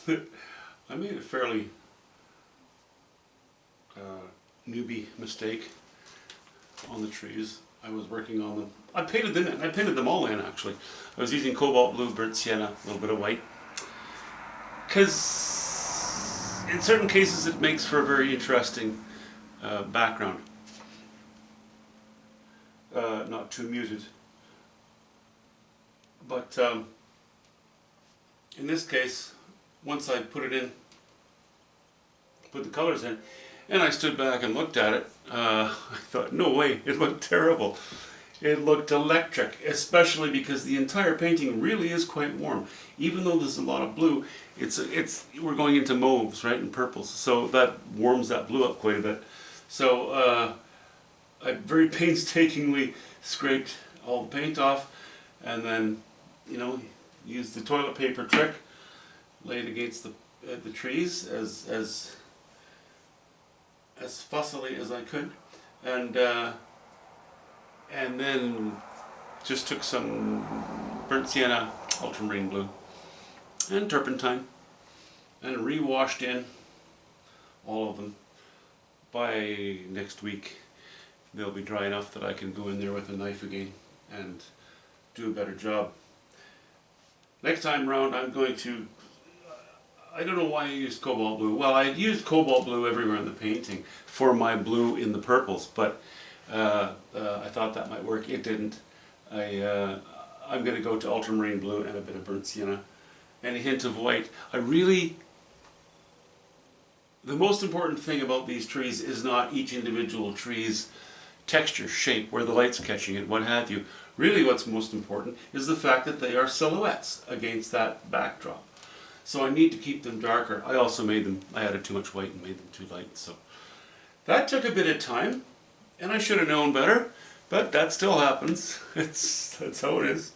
I made a fairly newbie mistake on the trees. I was working on them. I painted them in. I painted them all in, actually. I was using cobalt blue, burnt sienna, a little bit of white. Because in certain cases it makes for a very interesting background. Not too muted. But in this case, once I put it in, put the colors in, and I stood back and looked at it, I thought, no way, it looked terrible. It looked electric, especially because the entire painting really is quite warm. Even though there's a lot of blue, we're going into mauves, right, and purples, so that warms that blue up quite a bit. So I very painstakingly scraped all the paint off, and then, you know, used the toilet paper trick, laid against the trees as fussily as I could, and then just took some burnt sienna, ultramarine blue, and turpentine, and re-washed in all of them. By next week they'll be dry enough that I can go in there with a knife again and do a better job. Next time round I'm going to, I don't know why I used cobalt blue. Well, I used cobalt blue everywhere in the painting for my blue in the purples, but I thought that might work. It didn't. I'm going to go to ultramarine blue and a bit of burnt sienna and a hint of white. The most important thing about these trees is not each individual tree's texture, shape, where the light's catching it, what have you. Really what's most important is the fact that they are silhouettes against that backdrop. So I need to keep them darker. I also I added too much white and made them too light. So that took a bit of time, and I should have known better, but that still happens. That's how it is.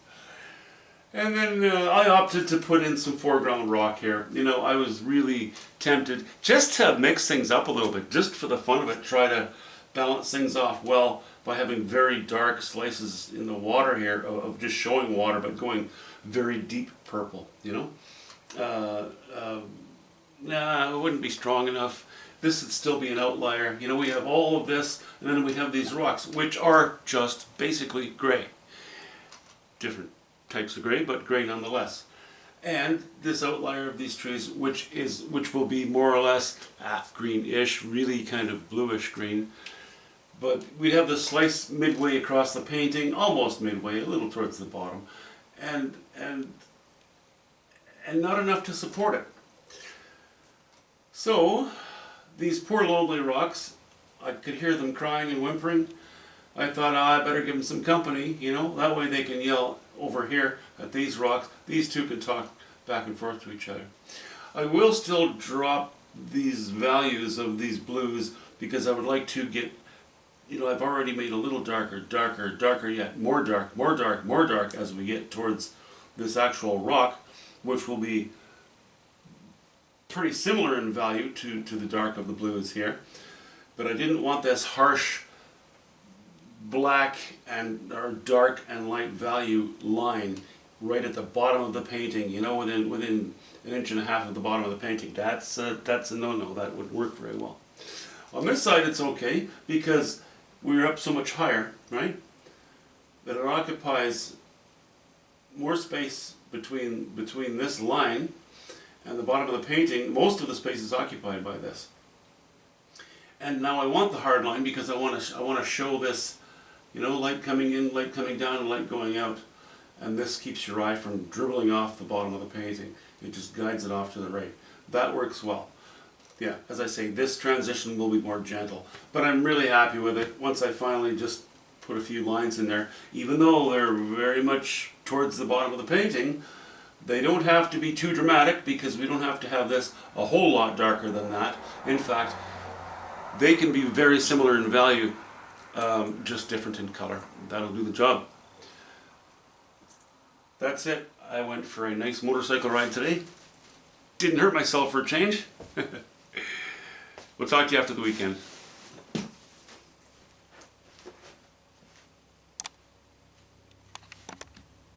And then I opted to put in some foreground rock here. You know, I was really tempted just to mix things up a little bit, just for the fun of it, try to balance things off well by having very dark slices in the water here of just showing water, but going very deep purple, you know. Nah, it wouldn't be strong enough. This would still be an outlier. You know, we have all of this, and then we have these rocks, which are just basically gray. Different types of gray, but gray nonetheless. And this outlier of these trees, which will be more or less greenish, really kind of bluish green. But we have the slice midway across the painting, almost midway, a little towards the bottom, and not enough to support it. So these poor lonely rocks, I could hear them crying and whimpering. I thought, I better give them some company, you know, that way they can yell over here at these rocks. These two can talk back and forth to each other. I will still drop these values of these blues because I would like to get, you know, I've already made a little darker, darker, darker yet, more dark, more dark, more dark as we get towards this actual rock, which will be pretty similar in value to the dark of the blues here. But I didn't want this harsh black or dark and light value line right at the bottom of the painting, you know, within an inch and a half of the bottom of the painting. That's a no-no. That wouldn't work very well. On this side it's okay because we're up so much higher, right, that it occupies more space between this line and the bottom of the painting. Most of the space is occupied by this. And now I want the hard line because I want to show this, you know, light coming in, light coming down, and light going out. And this keeps your eye from dribbling off the bottom of the painting. It just guides it off to the right. That works well. Yeah, as I say, this transition will be more gentle. But I'm really happy with it once I finally just put a few lines in there. Even though they're very much towards the bottom of the painting, they don't have to be too dramatic because we don't have to have this a whole lot darker than that. In fact, they can be very similar in value, just different in color. That'll do the job. That's it. I went for a nice motorcycle ride today. Didn't hurt myself for a change. We'll talk to you after the weekend.